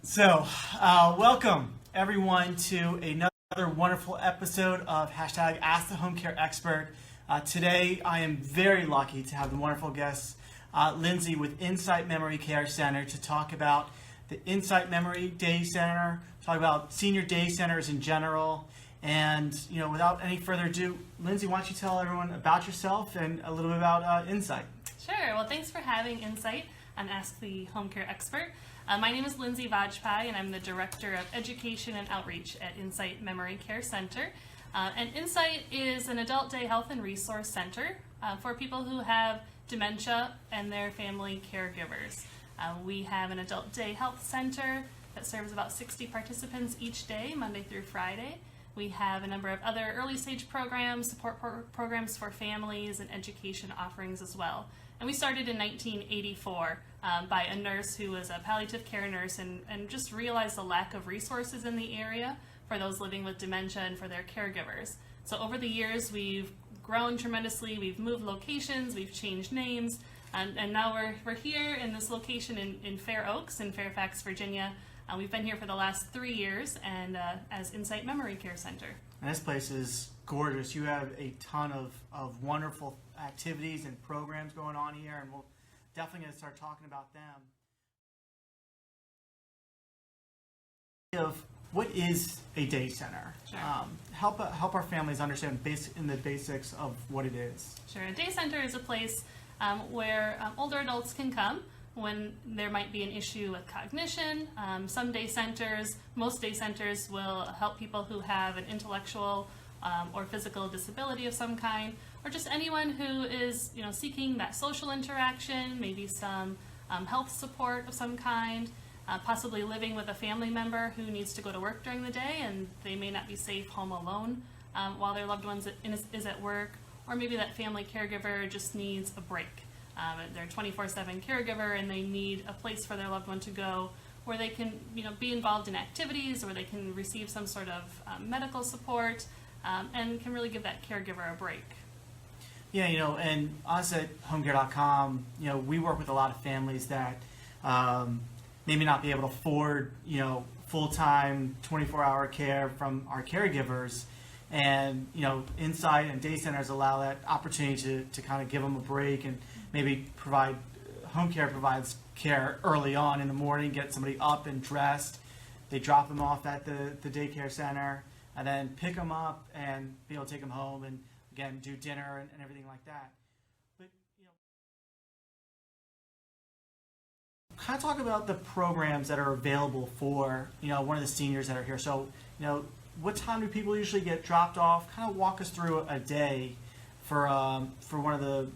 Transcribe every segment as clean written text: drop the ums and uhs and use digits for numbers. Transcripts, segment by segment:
Welcome everyone to another wonderful episode of hashtag Ask the Home Care Expert. Today, I am very lucky to have the wonderful guest, Lindsay with Insight Memory Care Center, to talk about the Insight Memory Day Center, talk about senior day centers in general. And, without any further ado, Lindsay, why don't you tell everyone about yourself and a little bit about Insight? Sure. Well, thanks for having Insight on Ask the Home Care Expert. My name is Lindsay Vajpayee, and I'm the Director of Education and Outreach at Insight Memory Care Center. And Insight is an adult day health and resource center for people who have dementia and their family caregivers. We have an adult day health center that serves about 60 participants each day, Monday through Friday. We have a number of other early stage programs, support programs for families, and education offerings as well. And we started in 1984 by a nurse who was a palliative care nurse and just realized the lack of resources in the area for those living with dementia and for their caregivers. So over the years, we've grown tremendously. We've moved locations, we've changed names, and now we're here in this location in Fair Oaks in Fairfax, Virginia. We've been here for the last 3 years and as Insight Memory Care Center. And this place is gorgeous. You have a ton of wonderful activities and programs going on here, and we'll definitely going to start talking about them. Of what is a day center? Sure. Help our families understand the basics of what it is. Sure. A day center is a place where older adults can come when there might be an issue with cognition. Most day centers will help people who have an intellectual or physical disability of some kind, or just anyone who is seeking that social interaction, maybe some health support of some kind, possibly living with a family member who needs to go to work during the day and they may not be safe home alone while their loved one is at work, or maybe that family caregiver just needs a break. They're a 24/7 caregiver and they need a place for their loved one to go where they can be involved in activities, or they can receive some sort of medical support and can really give that caregiver a break. Yeah, and us at HomeCare.com, we work with a lot of families that maybe not be able to afford, full-time 24-hour care from our caregivers. And, Insight and day centers allow that opportunity to kind of give them a break and maybe home care provides care early on in the morning, get somebody up and dressed. They drop them off at the daycare center and then pick them up and be able to take them home and, again, do dinner and everything like that. But, kind of talk about the programs that are available for, one of the seniors that are here. So, what time do people usually get dropped off? Kind of walk us through a day for one of the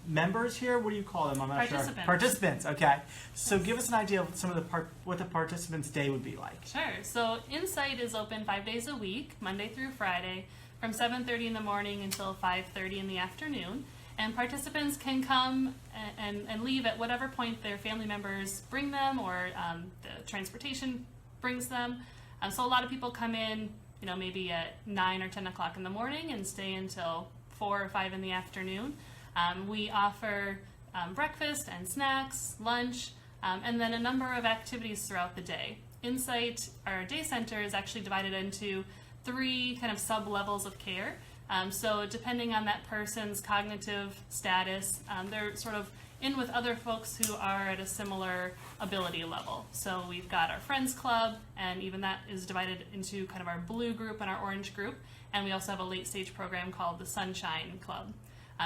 members here. What do you call them? I'm not sure. Participants. Okay. So give us an idea of some of what the participants' day would be like. Sure. So Insight is open 5 days a week, Monday through Friday, from 7:30 in the morning until 5:30 in the afternoon. And participants can come and leave at whatever point their family members bring them, or the transportation brings them. So a lot of people come in, maybe at 9 or 10 o'clock in the morning and stay until 4 or 5 in the afternoon. We offer breakfast and snacks, lunch, and then a number of activities throughout the day. Insight, our day center, is actually divided into 3 kind of sub-levels of care. So depending on that person's cognitive status, they're sort of in with other folks who are at a similar ability level. So we've got our Friends Club, and even that is divided into kind of our blue group and our orange group. And we also have a late stage program called the Sunshine Club.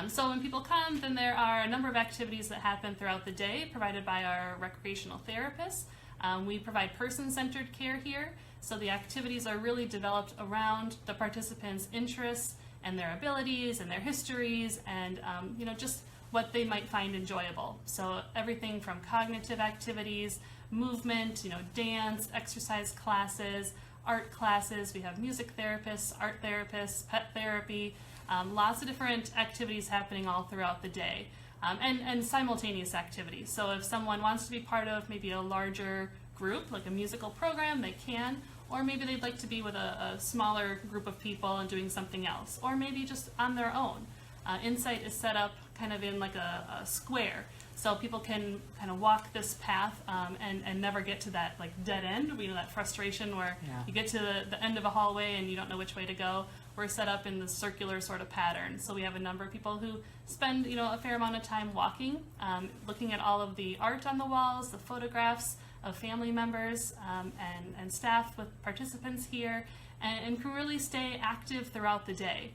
So when people come, then there are a number of activities that happen throughout the day provided by our recreational therapists. We provide person-centered care here, so the activities are really developed around the participants' interests and their abilities and their histories and just what they might find enjoyable. So everything from cognitive activities, movement, dance, exercise classes, art classes. We have music therapists, art therapists, pet therapy, lots of different activities happening all throughout the day. And simultaneous activities. So if someone wants to be part of maybe a larger group, like a musical program, they can, or maybe they'd like to be with a smaller group of people and doing something else, or maybe just on their own. Insight is set up kind of in like a square. so people can kind of walk this path and never get to that like dead end, that frustration where Yeah. you get to the end of a hallway and you don't know which way to go. We're set up in the circular sort of pattern. So we have a number of people who spend, a fair amount of time walking, looking at all of the art on the walls, the photographs of family members and staff with participants here, and can really stay active throughout the day.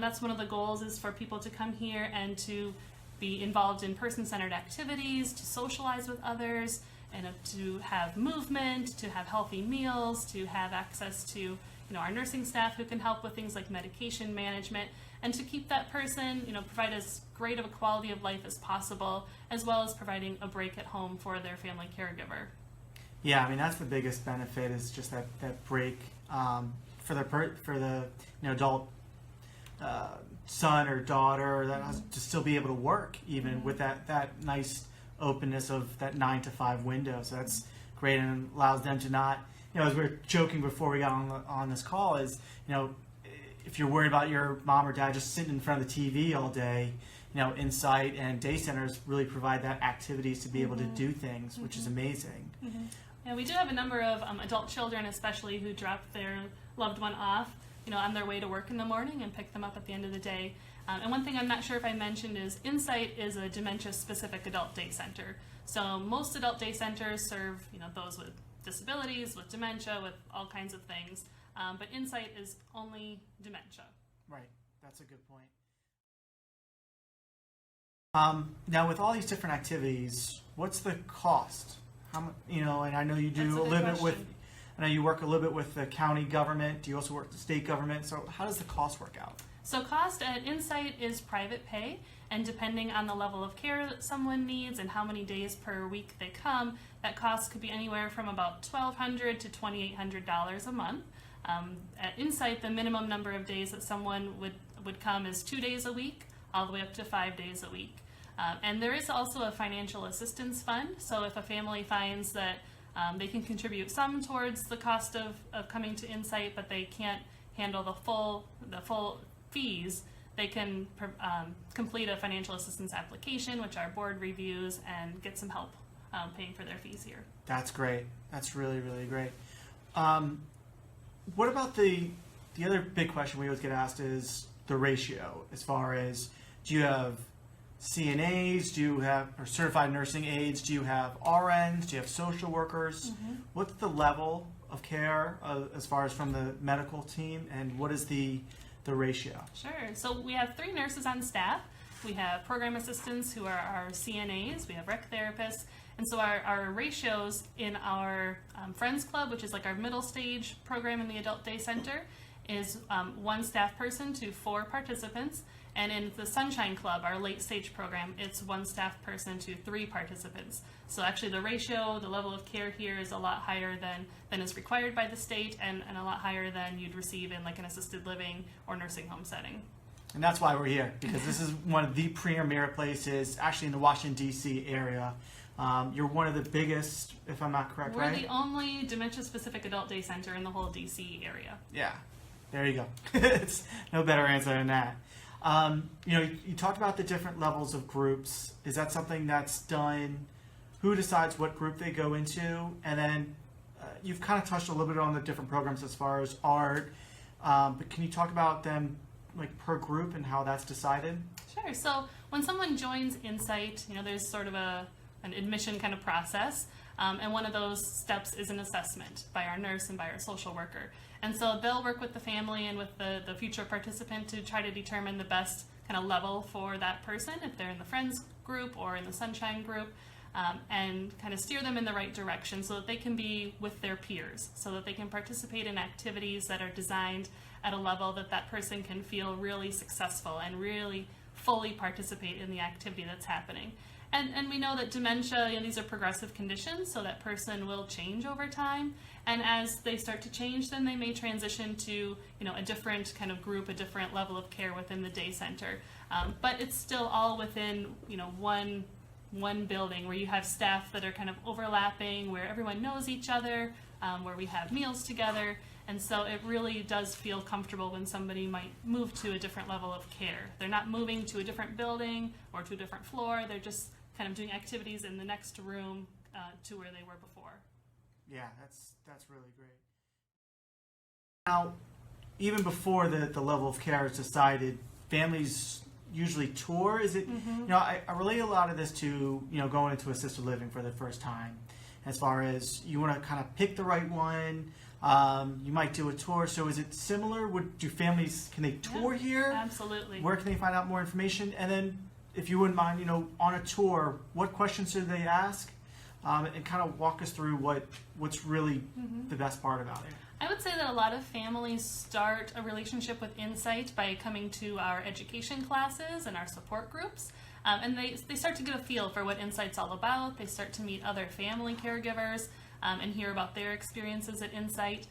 That's one of the goals, is for people to come here and to be involved in person-centered activities, to socialize with others, and to have movement, to have healthy meals, to have access to our nursing staff who can help with things like medication management, and to keep that person, provide as great of a quality of life as possible, as well as providing a break at home for their family caregiver. Yeah, I mean, that's the biggest benefit, is just that break for the adult son or daughter that has to still be able to work, even with that nice openness of that 9 to 5 window. So that's great, and allows them to not, as we were joking before we got on this call, is, if you're worried about your mom or dad just sitting in front of the TV all day, Insight and day centers really provide that activities to be able to do things, which is amazing. Yeah, we do have a number of adult children, especially, who drop their loved one off, on their way to work in the morning, and pick them up at the end of the day. And one thing I'm not sure if I mentioned is Insight is a dementia-specific adult day center. So most adult day centers serve, those with disabilities, with dementia, with all kinds of things. But Insight is only dementia. Right, that's a good point. Now, with all these different activities, what's the cost? And I know you do That's a a good little bit with. question. I know you work a little bit with the county government. Do you also work with the state government? So how does the cost work out? So cost at Insight is private pay, and depending on the level of care that someone needs and how many days per week they come, that cost could be anywhere from about $1,200 to $2,800 a month. At Insight, the minimum number of days that someone would come is 2 days a week, all the way up to 5 days a week. And there is also a financial assistance fund, so if a family finds that they can contribute some towards the cost of coming to Insight, but they can't handle the full fees, they can complete a financial assistance application, which our board reviews, and get some help paying for their fees here. That's great. That's really, really great. What about the other big question we always get asked is the ratio, as far as, do you have CNAs, do you have, or certified nursing aides, do you have RNs, do you have social workers? What's the level of care as far as from the medical team, and what is the ratio? Sure. So we have 3 nurses on staff. We have program assistants who are our CNAs. We have rec therapists. And so our ratios in our Friends Club, which is like our middle stage program in the Adult Day Center, is 1 staff person to 4 participants. And in the Sunshine Club, our late stage program, it's 1 staff person to 3 participants. So actually the ratio, the level of care here is a lot higher than is required by the state, and a lot higher than you'd receive in like an assisted living or nursing home setting. And that's why we're here, because this is one of the premier places, actually in the Washington, D.C. area. You're one of the biggest, if I'm not correct, We're right? the only dementia-specific adult day center in the whole D.C. area. Yeah, there you go. It's no better answer than that. You talked about the different levels of groups. Is that something that's done? Who decides what group they go into? And then you've kind of touched a little bit on the different programs as far as art, but can you talk about them like per group and how that's decided? Sure. So when someone joins Insight, there's sort of an admission kind of process, and one of those steps is an assessment by our nurse and by our social worker. And so they'll work with the family and with the future participant to try to determine the best kind of level for that person, if they're in the Friends group or in the Sunshine group, and kind of steer them in the right direction so that they can be with their peers, so that they can participate in activities that are designed at a level that that person can feel really successful and really fully participate in the activity that's happening. And we know that dementia, these are progressive conditions, so that person will change over time. And as they start to change, then they may transition to, a different kind of group, a different level of care within the day center. But it's still all within, one building where you have staff that are kind of overlapping, where everyone knows each other, where we have meals together. And so it really does feel comfortable when somebody might move to a different level of care. They're not moving to a different building or to a different floor. They're just kind of doing activities in the next room to where they were before. Yeah, that's really great. Now, even before the level of care is decided, families usually tour. Is it, I relate a lot of this to, going into assisted living for the first time. As far as you want to kind of pick the right one, you might do a tour. So is it similar? Do families, can they tour here? Absolutely. Where can they find out more information? And then, if you wouldn't mind, on a tour, what questions do they ask? And kind of walk us through what's really the best part about it. I would say that a lot of families start a relationship with Insight by coming to our education classes and our support groups. And they start to get a feel for what Insight's all about. They start to meet other family caregivers and hear about their experiences at Insight.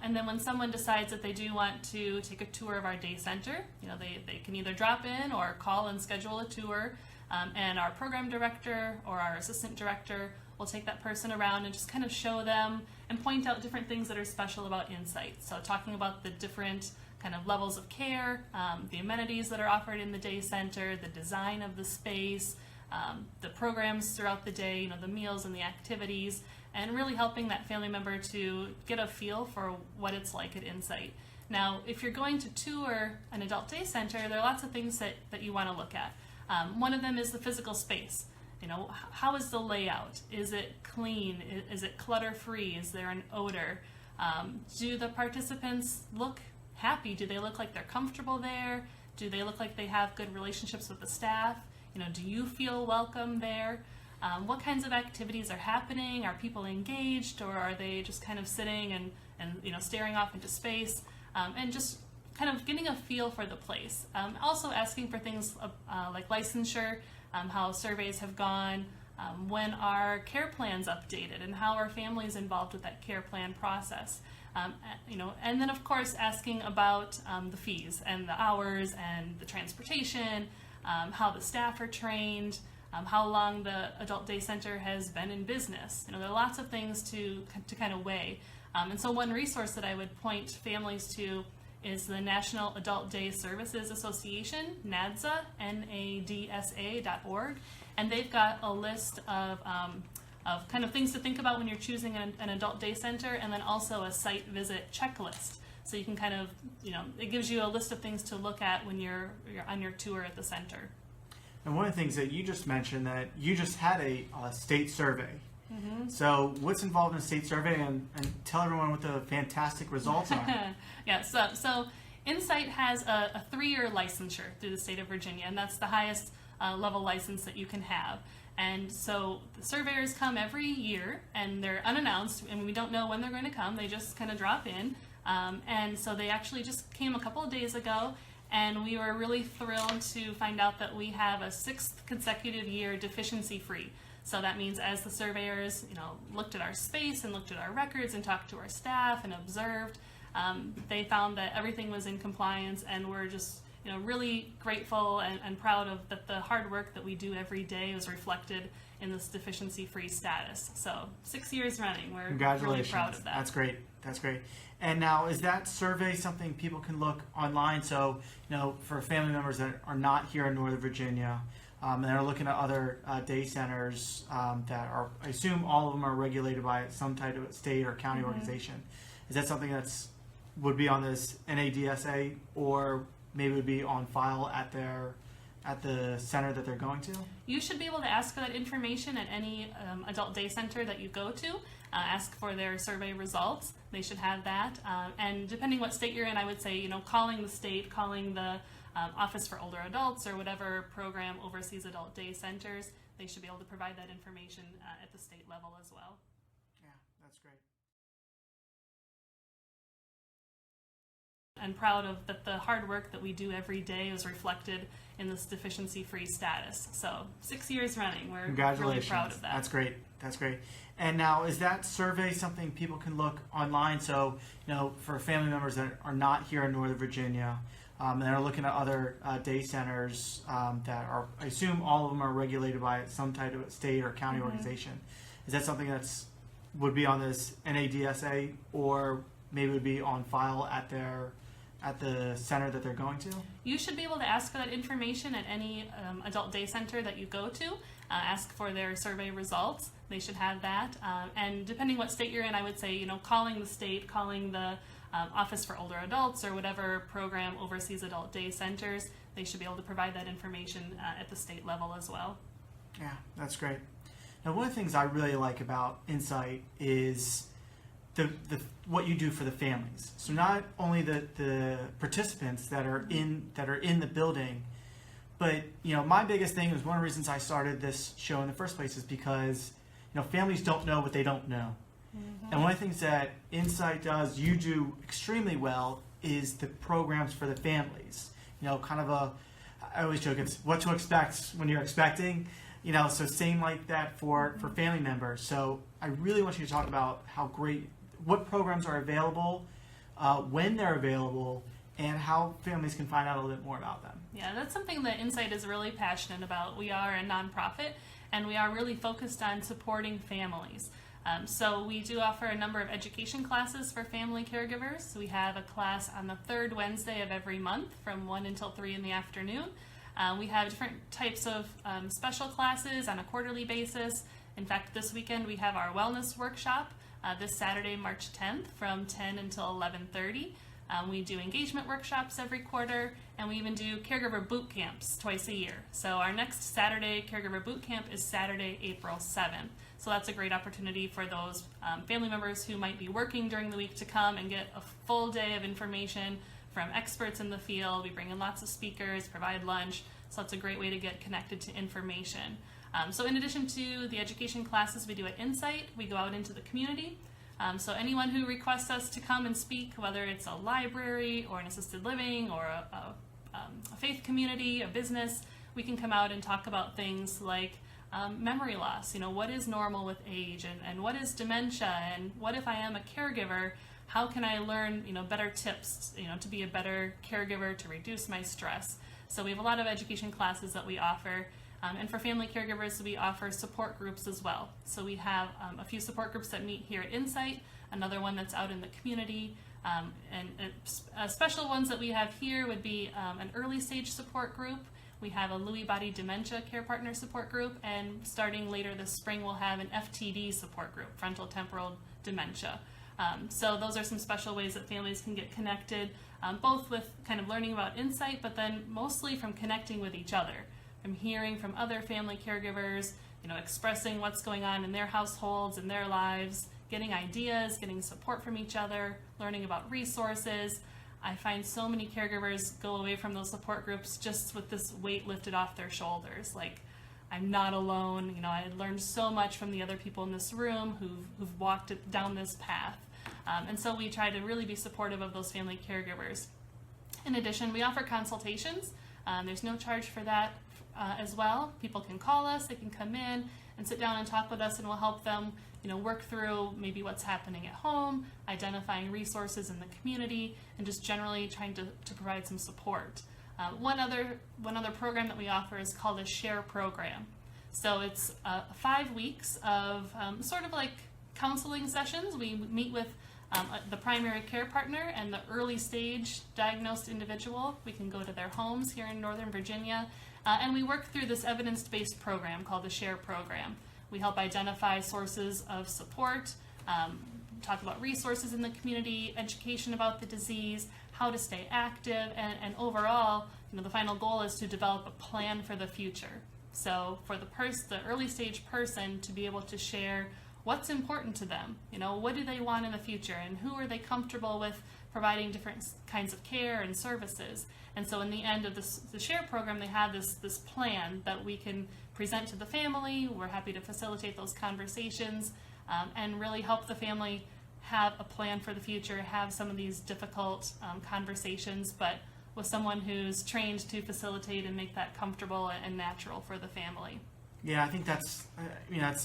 And then when someone decides that they do want to take a tour of our day center, they can either drop in or call and schedule a tour. And our program director or our assistant director will take that person around and just kind of show them and point out different things that are special about Insight. So talking about the different kind of levels of care, the amenities that are offered in the day center, the design of the space, the programs throughout the day, the meals and the activities, and really helping that family member to get a feel for what it's like at Insight. Now, if you're going to tour an adult day center, there are lots of things that you want to look at. One of them is the physical space. How is the layout? Is it clean? Is it clutter-free? Is there an odor? Do the participants look happy? Do they look like they're comfortable there? Do they look like they have good relationships with the staff? Do you feel welcome there? What kinds of activities are happening? Are people engaged, or are they just kind of sitting and staring off into space? And just kind of getting a feel for the place. Also asking for things like licensure, how surveys have gone, when are care plans updated, and how are families involved with that care plan process. And then of course asking about the fees and the hours and the transportation, how the staff are trained, how long the adult day center has been in business. There are lots of things to kind of weigh. And so one resource that I would point families to is the National Adult Day Services Association, NADSA, NADSA.org, and they've got a list of kind of things to think about when you're choosing an adult day center, and then also a site visit checklist. So you can kind of, it gives you a list of things to look at when you're on your tour at the center. And one of the things that you just mentioned, that you just had a state survey. Mm-hmm. So what's involved in a state survey, and tell everyone what the fantastic results are. Yeah, so Insight has a 3-year licensure through the state of Virginia, and that's the highest level license that you can have. And so the surveyors come every year, and they're unannounced, and we don't know when they're going to come. They just kind of drop in. And so they actually just came a couple of days ago, and we were really thrilled to find out that we have a 6th consecutive year deficiency-free. So that means as the surveyors, looked at our space and looked at our records and talked to our staff and observed, they found that everything was in compliance, and we're just, really grateful and proud of that the hard work that we do every day is reflected in this deficiency-free status. So 6 years running, we're really proud of that. That's great. That's great. And now, is that survey something people can look online? So, for family members that are not here in Northern Virginia, and are looking at other day centers that are, I assume all of them are regulated by some type of state or county organization. Is that something would be on this NADSA, or maybe would be on file at the center that they're going to? You should be able to ask for that information at any adult day center that you go to. Ask for their survey results. They should have that. And depending what state you're in, I would say, calling the state, calling the Office for Older Adults, or whatever program oversees adult day centers, they should be able to provide that information at the state level as well. Yeah, that's great. And proud of that the hard work that we do every day is reflected in this deficiency-free status. So 6 years running, we're really proud of that. That's great. That's great. And now, is that survey something people can look online? So, for family members that are not here in Northern Virginia, and are looking at other day centers that are, I assume all of them are regulated by some type of state or county organization. Is that something would be on this NADSA, or maybe would be on file at the center that they're going to? You should be able to ask for that information at any adult day center that you go to. ask for their survey results. They should have that. And depending what state you're in, I would say, calling the state, calling the Office for Older Adults or whatever program oversees adult day centers, they should be able to provide that information at the state level as well. Yeah, that's great. Now, one of the things I really like about Insight is the what you do for the families. So not only the participants that are in the building, but my biggest thing is one of the reasons I started this show in the first place is because families don't know what they don't know. Mm-hmm. And one of the things that Insight does, you do extremely well, is the programs for the families. Kind of I always joke, it's what to expect when you're expecting. So same like that for family members. So I really want you to talk about what programs are available, when they're available, and how families can find out a little bit more about them. Yeah, that's something that Insight is really passionate about. We are a nonprofit, and we are really focused on supporting families. So we do offer a number of education classes for family caregivers. We have a class on the third Wednesday of every month from 1 until 3 in the afternoon. We have different types of special classes on a quarterly basis. In fact, this weekend we have our wellness workshop this Saturday, March 10th from 10 until 11:30. We do engagement workshops every quarter, and we even do caregiver boot camps twice a year. So our next Saturday caregiver boot camp is Saturday, April 7th. So that's a great opportunity for those family members who might be working during the week to come and get a full day of information from experts in the field. We bring in lots of speakers, provide lunch, so that's a great way to get connected to information. So in addition to the education classes we do at Insight, we go out into the community. So anyone who requests us to come and speak, whether it's a library or an assisted living or a faith community, a business, we can come out and talk about things like memory loss. What is normal with age, and what is dementia, and what if I am a caregiver? How can I learn, better tips, to be a better caregiver, to reduce my stress? So we have a lot of education classes that we offer. And for family caregivers, we offer support groups as well. So we have a few support groups that meet here at Insight, another one that's out in the community. Special ones that we have here would be an early stage support group. We have a Lewy body dementia care partner support group, and starting later this spring, we'll have an FTD support group, frontal temporal dementia. So those are some special ways that families can get connected, both with kind of learning about Insight, but then mostly from connecting with each other, from hearing from other family caregivers, expressing what's going on in their households and their lives, getting ideas, getting support from each other, learning about resources. I find so many caregivers go away from those support groups just with this weight lifted off their shoulders. Like, I'm not alone. I learned so much from the other people in this room who've walked down this path. And so we try to really be supportive of those family caregivers. In addition, we offer consultations. There's no charge for that as well. People can call us, they can come in and sit down and talk with us, and we'll help them work through maybe what's happening at home, identifying resources in the community, and just generally trying to provide some support. One other program that we offer is called a SHARE program. So it's 5 weeks of sort of like counseling sessions. We meet with the primary care partner and the early stage diagnosed individual. We can go to their homes here in Northern Virginia, and we work through this evidence-based program called the SHARE program. We help identify sources of support, talk about resources in the community, education about the disease, how to stay active, and overall, the final goal is to develop a plan for the future. So for the early stage person to be able to share what's important to them, what do they want in the future, and who are they comfortable with providing different kinds of care and services. And so in the end of the SHARE program, they have this plan that we can present to the family. We're happy to facilitate those conversations and really help the family have a plan for the future, have some of these difficult conversations, but with someone who's trained to facilitate and make that comfortable and natural for the family. Yeah, I think that's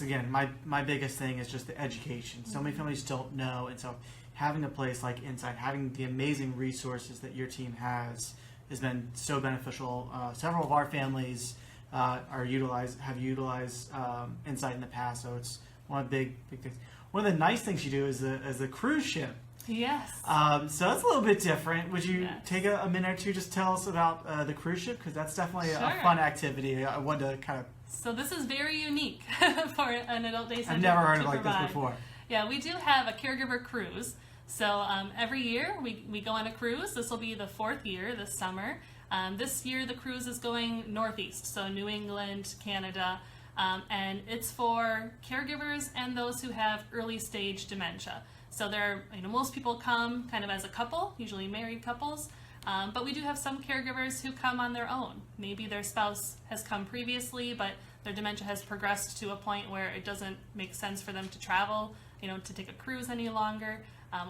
again, my biggest thing is just the education. So many families don't know, and so having a place like Insight, having the amazing resources that your team has been so beneficial. Several of our families have utilized Insight in the past, so it's one of the big things. One of the nice things you do is the cruise ship. Yes. So that's a little bit different. Would you take a minute or two just tell us about the cruise ship? Because that's definitely a fun activity. I wanted to kind of So this is very unique for an adult day center. I've never heard to of like provide. this before. Yeah, we do have a caregiver cruise. So every year we go on a cruise. This will be the 4th year this summer. This year the cruise is going northeast, so New England, Canada, and it's for caregivers and those who have early stage dementia. So most people come kind of as a couple, usually married couples, but we do have some caregivers who come on their own. Maybe their spouse has come previously, but their dementia has progressed to a point where it doesn't make sense for them to travel, to take a cruise any longer.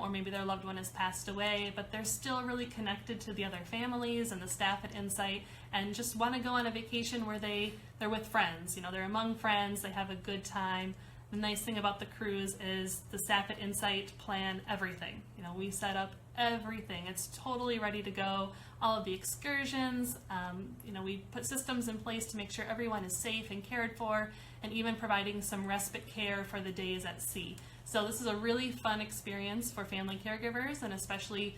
Or maybe their loved one has passed away, but they're still really connected to the other families and the staff at Insight, and just want to go on a vacation where they're with friends. They're among friends, they have a good time. The nice thing about the cruise is the staff at Insight plan everything. We set up everything. It's totally ready to go. All of the excursions, we put systems in place to make sure everyone is safe and cared for, and even providing some respite care for the days at sea. So this is a really fun experience for family caregivers, and especially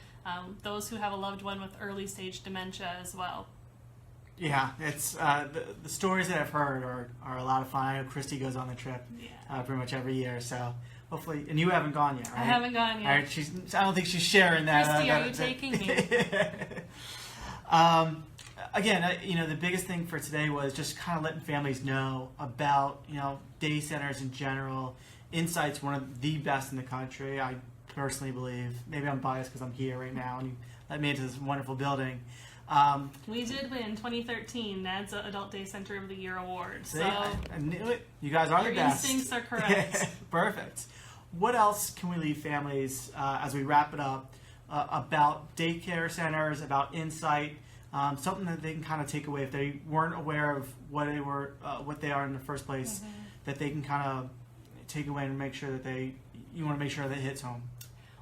those who have a loved one with early stage dementia as well. Yeah, it's the stories that I've heard are a lot of fun. I know Christy goes on the trip pretty much every year, so hopefully. And you haven't gone yet, right? I haven't gone yet. All right, I don't think she's sharing that. Christy, are you taking me? Again, the biggest thing for today was just kind of letting families know about day centers in general. Insight's one of the best in the country, I personally believe. Maybe I'm biased because I'm here right now and you let me into this wonderful building. We did win 2013 NAD's Adult Day Center of the Year award. See, So I knew it. You guys are your the best. instincts are correct. Perfect. What else can we leave families as we wrap it up about daycare centers, about Insight, something that they can kind of take away if they weren't aware of what they are in the first place, that they can kind of take away and make sure that you want to make sure that it hits home.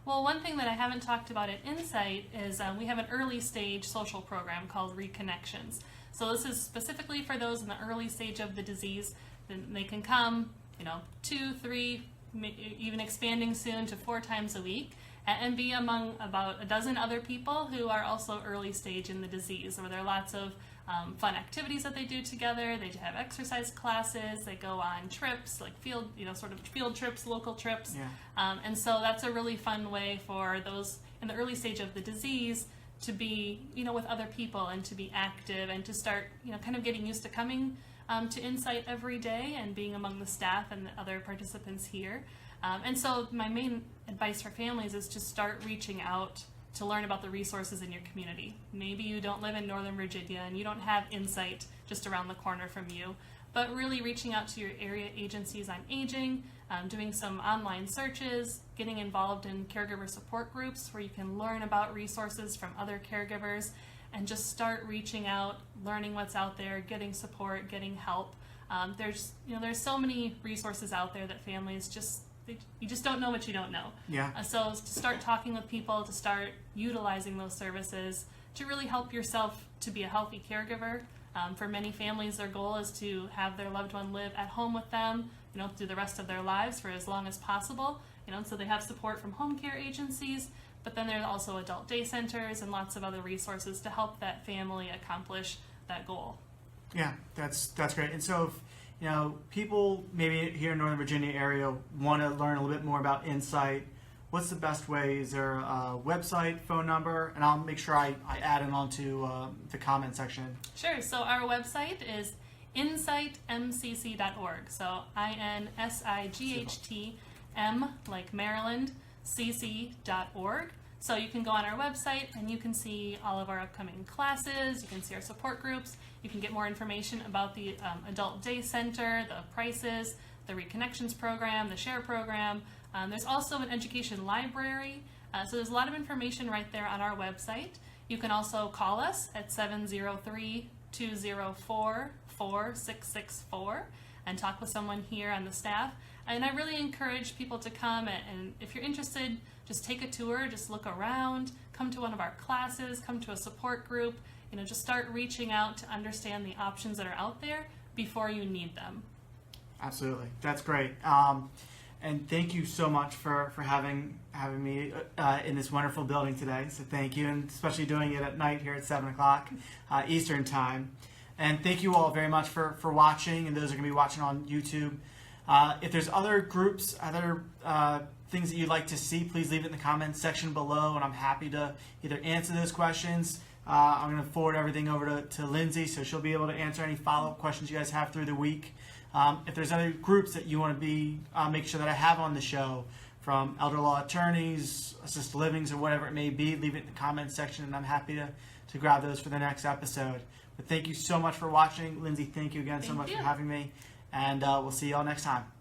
Well, one thing that I haven't talked about at Insight is we have an early stage social program called Reconnections. So this is specifically for those in the early stage of the disease. Then they can come, 2, 3, even expanding soon to 4 times a week, and be among about a dozen other people who are also early stage in the disease, where there are lots of fun activities that they do together. They have exercise classes. They go on trips, like field trips, local trips. Yeah. And so that's a really fun way for those in the early stage of the disease to be, with other people and to be active and to start, kind of getting used to coming to Insight every day and being among the staff and the other participants here. And so my main advice for families is to start reaching out to learn about the resources in your community. Maybe you don't live in Northern Virginia and you don't have Insight just around the corner from you, but really reaching out to your area agencies on aging, doing some online searches, getting involved in caregiver support groups where you can learn about resources from other caregivers, and just start reaching out, learning what's out there, getting support, getting help. There's so many resources out there that families you just don't know what you don't know. Yeah. So to start talking with people, to start utilizing those services, to really help yourself to be a healthy caregiver. For many families, their goal is to have their loved one live at home with them, through the rest of their lives for as long as possible. So they have support from home care agencies, but then there's also adult day centers and lots of other resources to help that family accomplish that goal. Yeah, that's great. And so if people maybe here in Northern Virginia area want to learn a little bit more about Insight, what's the best way? Is there a website, phone number? And I'll make sure I add it onto the comment section. Sure. So our website is insightmcc.org. So INSIGHTM like Maryland, cc.org. So you can go on our website and you can see all of our upcoming classes, you can see our support groups, you can get more information about the Adult Day Center, the prices, the Reconnections program, the SHARE program. There's also an education library, so there's a lot of information right there on our website. You can also call us at 703-204-4664 and talk with someone here on the staff. And I really encourage people to come, and if you're interested, just take a tour, just look around, come to one of our classes, come to a support group, just start reaching out to understand the options that are out there before you need them. Absolutely. That's great. And thank you so much for having me in this wonderful building today. So thank you, and especially doing it at night here at 7 o'clock Eastern time. And thank you all very much for watching, and those are going to be watching on YouTube. If there's other groups, other things that you'd like to see, please leave it in the comments section below, and I'm happy to either answer those questions. I'm going to forward everything over to Lindsay, so she'll be able to answer any follow-up questions you guys have through the week. If there's other groups that you want to be, make sure that I have on the show, from elder law attorneys, assisted livings, or whatever it may be, leave it in the comments section, and I'm happy to grab those for the next episode. But thank you so much for watching. Lindsay, thank you again so much for having me, and we'll see you all next time.